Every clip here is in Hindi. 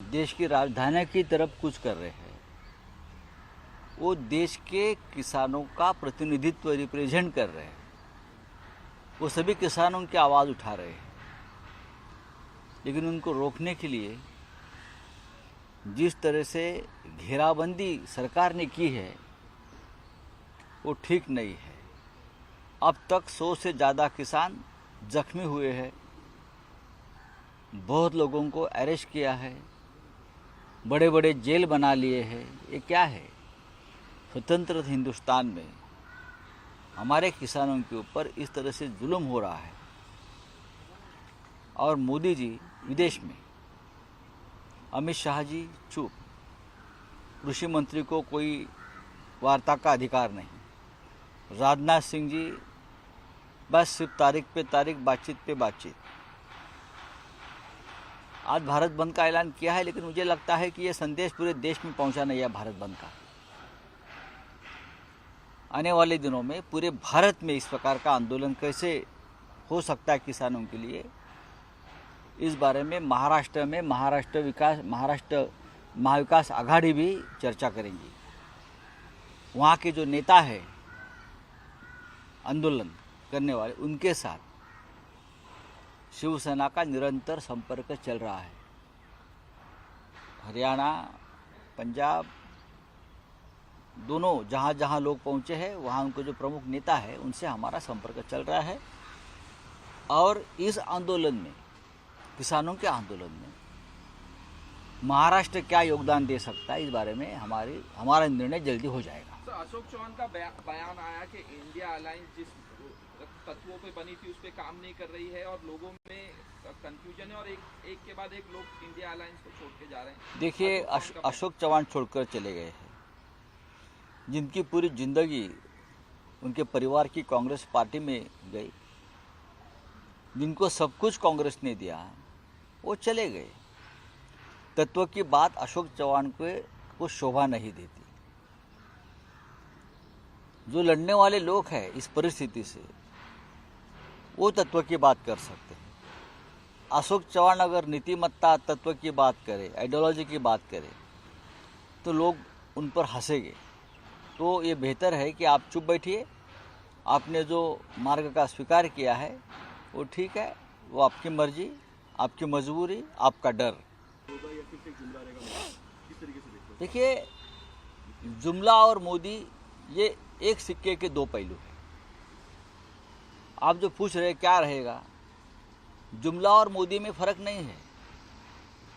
देश की राजधानी की तरफ कुछ कर रहे हैं। वो देश के किसानों का प्रतिनिधित्व रिप्रेजेंट कर रहे हैं। वो सभी किसानों की आवाज़ उठा रहे हैं, लेकिन उनको रोकने के लिए जिस तरह से घेराबंदी सरकार ने की है वो ठीक नहीं है। अब तक 100 से ज़्यादा किसान जख्मी हुए हैं, बहुत लोगों को अरेस्ट किया है, बड़े बड़े जेल बना लिए हैं। ये क्या है? स्वतंत्र हिंदुस्तान में हमारे किसानों के ऊपर इस तरह से जुल्म हो रहा है। और मोदी जी विदेश में, अमित शाह जी चुप, कृषि मंत्री को कोई वार्ता का अधिकार नहीं, राजनाथ सिंह जी बस सिर्फ तारीख पे तारीख, बातचीत पे बातचीत। आज भारत बंद का ऐलान किया है, लेकिन मुझे लगता है कि ये संदेश पूरे देश में पहुंचा नहीं है भारत बंद का। आने वाले दिनों में पूरे भारत में इस प्रकार का आंदोलन कैसे हो सकता है किसानों के लिए, इस बारे में महाराष्ट्र महाविकास आघाड़ी भी चर्चा करेंगी। वहाँ के जो नेता है आंदोलन करने वाले, उनके साथ शिवसेना का निरंतर संपर्क चल रहा है। हरियाणा, पंजाब, दोनों जहाँ जहाँ लोग पहुँचे हैं वहाँ उनको जो प्रमुख नेता है उनसे हमारा संपर्क चल रहा है। और इस आंदोलन में, किसानों के आंदोलन में महाराष्ट्र क्या योगदान दे सकता है, इस बारे में हमारा निर्णय जल्दी हो जाएगा। तो अशोक चौहान का बयान आया कि इंडिया अलायंस जिस तत्वों पे बनी थी उस पे काम नहीं कर रही है और लोगों में कंफ्यूजन है और एक के बाद एक लोग इंडिया अलायंस को छोड़ के जा रहे हैं। देखिए, अशोक चौहान छोड़कर चले गए हैं, जिनकी पूरी जिंदगी उनके परिवार की कांग्रेस पार्टी में गई, जिनको सब कुछ कांग्रेस ने दिया, वो चले गए। तत्व की बात अशोक चौहान को शोभा नहीं देती। जो लड़ने वाले लोग हैं इस परिस्थिति से, वो तत्व की बात कर सकते हैं। अशोक चौहान अगर नीतिमत्ता तत्व की बात करे, आइडियोलॉजी की बात करे, तो लोग उन पर हंसेंगे। तो ये बेहतर है कि आप चुप बैठिए। आपने जो मार्ग का स्वीकार किया है वो ठीक है, वो आपकी मर्जी, आपकी मजबूरी, आपका डर। देखिए, जुमला और मोदी ये एक सिक्के के दो पहलू हैं। आप जो पूछ रहे क्या रहेगा, जुमला और मोदी में फर्क नहीं है।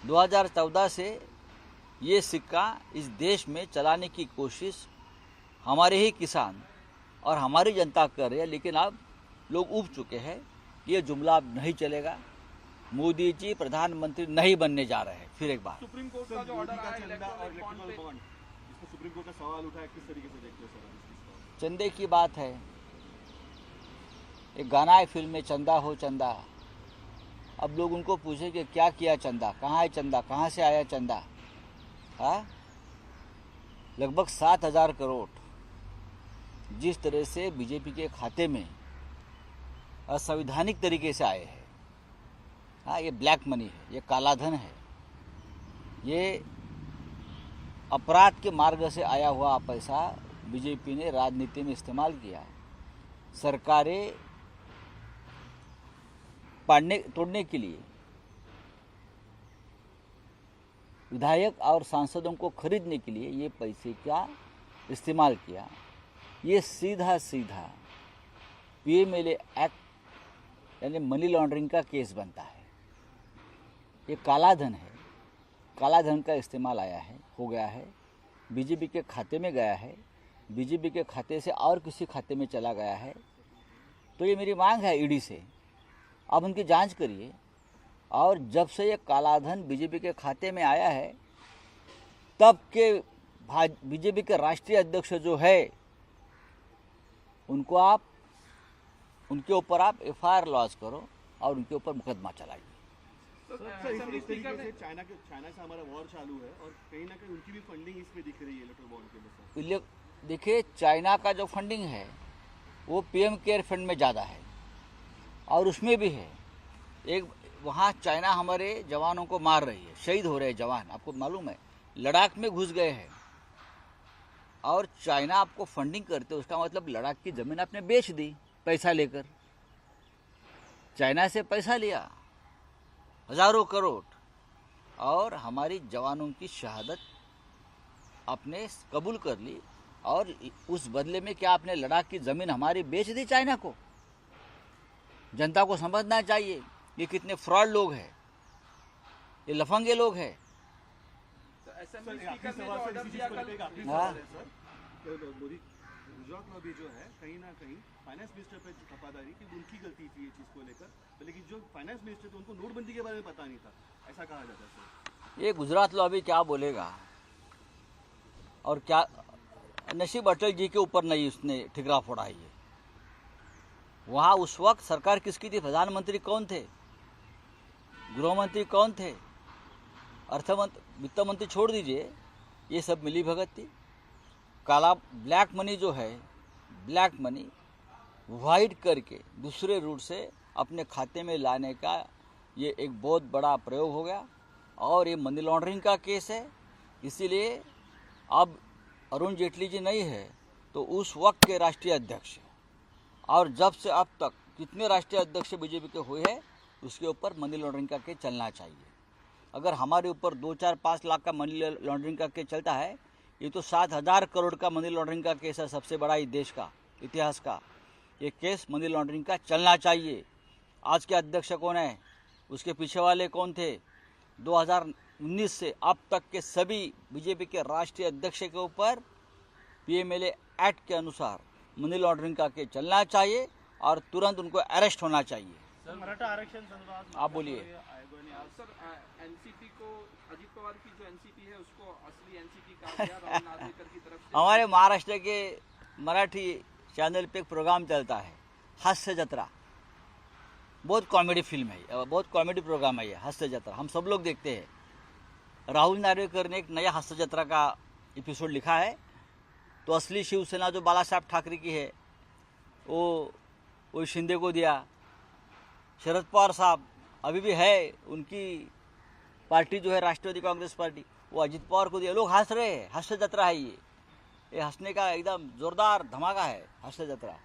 2014 से ये सिक्का इस देश में चलाने की कोशिश हमारे ही किसान और हमारी जनता कर रही है, लेकिन अब लोग उब चुके हैं। ये जुमला अब नहीं चलेगा। मोदी जी प्रधानमंत्री नहीं बनने जा रहे हैं। फिर एक बार सुप्रीम कोर्ट का जो ऑर्डर आया इलेक्ट्रॉनिक बॉन्ड इसको सुप्रीम कोर्ट का सवाल उठा है, किस तरीके से देखते हो सर? चंदे की बात है। एक गाना है फिल्म में, चंदा हो चंदा। अब लोग उनको पूछे कि क्या किया चंदा, कहाँ है चंदा, कहाँ से आया चंदा? हाँ, लगभग 7,000 करोड़ जिस तरह से बीजेपी के खाते में असंवैधानिक तरीके से आए हैं। हाँ, ये ब्लैक मनी है, ये काला धन है, ये अपराध के मार्ग से आया हुआ पैसा बीजेपी ने राजनीति में इस्तेमाल किया। सरकारें तोड़ने के लिए, विधायक और सांसदों को खरीदने के लिए ये पैसे का इस्तेमाल किया। ये सीधा सीधा पीएमएलए एक्ट यानी मनी लॉन्ड्रिंग का केस बनता है। ये काला धन है, काला धन का इस्तेमाल हो गया है, बीजेपी के खाते में गया है, बीजेपी के खाते से और किसी खाते में चला गया है। तो ये मेरी मांग है ईडी से, आप उनकी जांच करिए। और जब से ये काला धन बीजेपी के खाते में आया है, तब के बीजेपी के राष्ट्रीय अध्यक्ष जो है उनके ऊपर आप एफआईआर लॉन्च करो और उनके ऊपर मुकदमा चलाइए। इस तरीके से चाइना से हमारा वॉर चालू है और कहीं ना कहीं उनकी भी फंडिंग इसमें दिख रही है इलेक्ट्रल बॉन्ड के लिए। देखिए, चाइना का जो फंडिंग है वो पीएम केयर फंड में ज़्यादा है और उसमें भी है। एक वहाँ चाइना हमारे जवानों को मार रही है, शहीद हो रहे हैं जवान, आपको मालूम है। लद्दाख में घुस गए हैं और चाइना आपको फंडिंग करते, उसका मतलब लद्दाख की ज़मीन आपने बेच दी पैसा लेकर। चाइना से पैसा लिया हजारों करोड़ और हमारी जवानों की शहादत आपने कबूल कर ली, और उस बदले में क्या आपने लद्दाख की ज़मीन हमारी बेच दी चाइना को। जनता को समझना चाहिए ये कितने फ्रॉड लोग हैं, ये लफंगे लोग हैं। तो असेंबली स्पीकर ने जो ऑर्डर दिया कल, हाँ। मोदी गुजरात में भी जो है कहीं ना कहीं फाइनेंस मिनिस्टर पे खपादारी कि उनकी गलती थी ये चीज़ को लेकर, लेकिन जो फाइनेंस मिनिस्टर थे उनको नोटबंदी के बारे में पता नहीं था, ऐसा कहा जाता है सर। ये गुजरात लॉबी क्या बोलेगा और क्या, नसीब अटल जी के ऊपर नहीं उसने ठिकरा फोड़ा है। ये वहाँ उस वक्त सरकार किसकी थी, प्रधानमंत्री कौन थे, गृह मंत्री कौन थे, अर्थमंत्री, वित्त मंत्री छोड़ दीजिए, ये सब मिली भगत थी। काला ब्लैक मनी जो है, ब्लैक मनी वाइट करके दूसरे रूट से अपने खाते में लाने का ये एक बहुत बड़ा प्रयोग हो गया और ये मनी लॉन्ड्रिंग का केस है। इसीलिए अब अरुण जेटली जी नहीं है तो उस वक्त के राष्ट्रीय अध्यक्ष, और जब से अब तक कितने राष्ट्रीय अध्यक्ष बीजेपी के हुए हैं, उसके ऊपर मनी लॉन्ड्रिंग का केस चलना चाहिए। अगर हमारे ऊपर 2-4-5 लाख का मनी लॉन्ड्रिंग का केस चलता है, ये तो 7,000 करोड़ का मनी लॉन्ड्रिंग का केस है, सबसे बड़ा इस देश का इतिहास का। ये केस मनी लॉन्ड्रिंग का चलना चाहिए। आज के अध्यक्ष कौन है, उसके पीछे वाले कौन थे, 2019 से अब तक के सभी बीजेपी के राष्ट्रीय अध्यक्ष के ऊपर पीएमएलए एक्ट के अनुसार मनी लॉन्ड्रिंग का केस चलना चाहिए और तुरंत उनको अरेस्ट होना चाहिए। सर मराठा आरक्षण संदर्भात आप बोलिए। आयोगाने आज सर एनसीपी को, अजित पवार की जो एनसीपी है उसको असली एनसीपी कहा गया राहुल नार्वेकर की तरफ से। हमारे महाराष्ट्र के मराठी चैनल पे एक प्रोग्राम चलता है, हास्य जत्रा, बहुत कॉमेडी फिल्म है, बहुत कॉमेडी प्रोग्राम है ये हास्य जत्रा, हम सब लोग देखते हैं। राहुल नार्वेकर ने एक नया हास्य जत्रा का एपिसोड लिखा है, तो असली शिवसेना जो बाला साहब ठाकरे की है वो शिंदे को दिया। शरद पवार साहब अभी भी है, उनकी पार्टी जो है राष्ट्रवादी कांग्रेस पार्टी, वो अजित पवार को दिया। लोग हंस रहे हैं, हास्य जत्रा है ये हंसने का एकदम जोरदार धमाका है हास्य जत्रा।